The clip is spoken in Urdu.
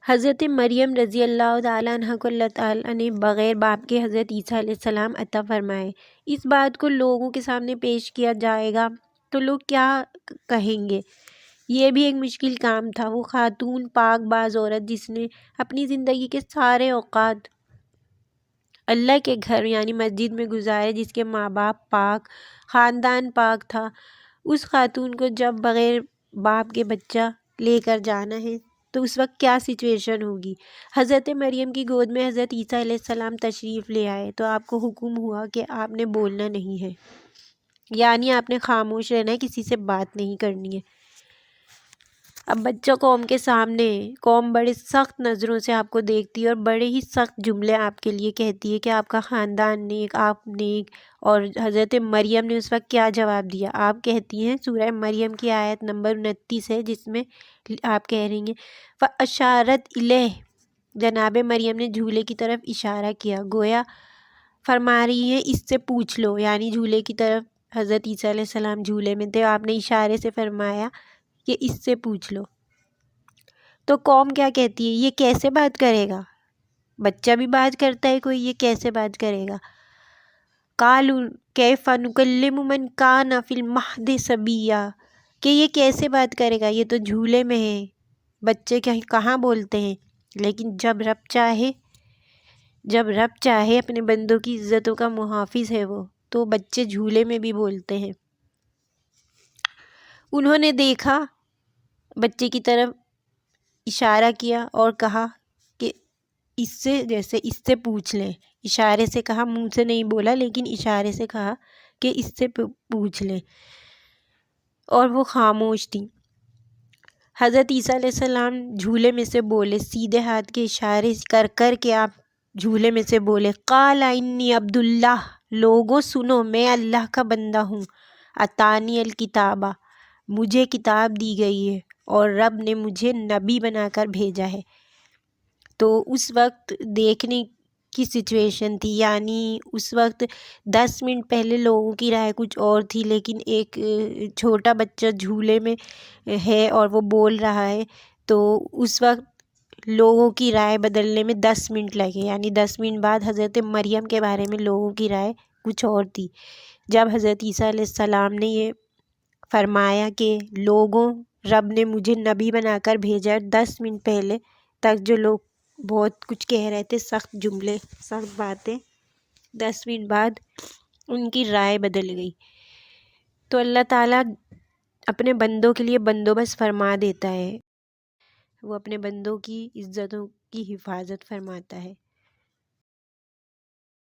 حضرت مریم رضی اللہ تعالیٰ عنہ کو اللہ تعالیٰ نے بغیر باپ کے حضرت عیسیٰ علیہ السلام عطا فرمائے۔ اس بات کو لوگوں کے سامنے پیش کیا جائے گا تو لوگ کیا کہیں گے؟ یہ بھی ایک مشکل کام تھا۔ وہ خاتون پاک باز عورت جس نے اپنی زندگی کے سارے اوقات اللہ کے گھر یعنی مسجد میں گزارے، جس کے ماں باپ پاک، خاندان پاک تھا، اس خاتون کو جب بغیر باپ کے بچہ لے کر جانا ہے تو اس وقت کیا سچویشن ہوگی؟ حضرت مریم کی گود میں حضرت عیسیٰ علیہ السلام تشریف لے آئے تو آپ کو حکم ہوا کہ آپ نے بولنا نہیں ہے، یعنی آپ نے خاموش رہنا ہے، کسی سے بات نہیں کرنی ہے۔ اب بچہ قوم کے سامنے، قوم بڑے سخت نظروں سے آپ کو دیکھتی ہے اور بڑے ہی سخت جملے آپ کے لیے کہتی ہے کہ آپ کا خاندان نیک، آپ نیک۔ اور حضرت مریم نے اس وقت کیا جواب دیا؟ آپ کہتی ہیں، سورہ مریم کی آیت نمبر 29 ہے، جس میں آپ کہہ رہی ہیں فَأَشَارَتْ إِلَيْهِ، جناب مریم نے جھولے کی طرف اشارہ کیا، گویا فرما رہی ہیں اس سے پوچھ لو، یعنی جھولے کی طرف۔ حضرت عیسیٰ علیہ السلام جھولے میں تھے، آپ نے اشارے سے فرمایا کہ اس سے پوچھ لو۔ تو قوم کیا کہتی ہے؟ یہ کیسے بات کرے گا؟ بچہ بھی بات کرتا ہے کوئی، یہ کیسے بات کرے گا؟ قَالُوا كَيْفَ نُكَلِّمُ مَنْ كَانَ فِي الْمَهْدِ صَبِيًّا، کہ یہ کیسے بات کرے گا، یہ تو جھولے میں ہے، بچے کہاں بولتے ہیں۔ لیکن جب رب چاہے اپنے بندوں کی عزتوں کا محافظ ہے وہ، تو بچے جھولے میں بھی بولتے ہیں۔ انہوں نے دیکھا، بچے کی طرف اشارہ کیا اور کہا کہ اس سے پوچھ لیں۔ اشارے سے کہا، منہ سے نہیں بولا لیکن اشارے سے کہا کہ اس سے پوچھ لیں، اور وہ خاموش تھی۔ حضرت عیسیٰ علیہ السلام جھولے میں سے بولے، سیدھے ہاتھ کے اشارے کر کے آپ جھولے میں سے بولے، قال انی عبد اللہ، لوگوں سنو، میں اللہ کا بندہ ہوں، اتانی الکتابہ، مجھے کتاب دی گئی ہے اور رب نے مجھے نبی بنا کر بھیجا ہے۔ تو اس وقت دیکھنے کی سچویشن تھی، یعنی اس وقت 10 منٹ پہلے لوگوں کی رائے کچھ اور تھی، لیکن ایک چھوٹا بچہ جھولے میں ہے اور وہ بول رہا ہے، تو اس وقت لوگوں کی رائے بدلنے میں 10 منٹ لگے، یعنی 10 منٹ بعد حضرت مریم کے بارے میں لوگوں کی رائے کچھ اور تھی۔ جب حضرت عیسیٰ علیہ السلام نے یہ فرمایا کہ لوگوں، رب نے مجھے نبی بنا کر بھیجا، 10 منٹ پہلے تک جو لوگ بہت کچھ کہہ رہے تھے، سخت جملے، سخت باتیں، 10 منٹ بعد ان کی رائے بدل گئی۔ تو اللہ تعالیٰ اپنے بندوں کے لیے بندوبست فرما دیتا ہے، وہ اپنے بندوں کی عزتوں کی حفاظت فرماتا ہے۔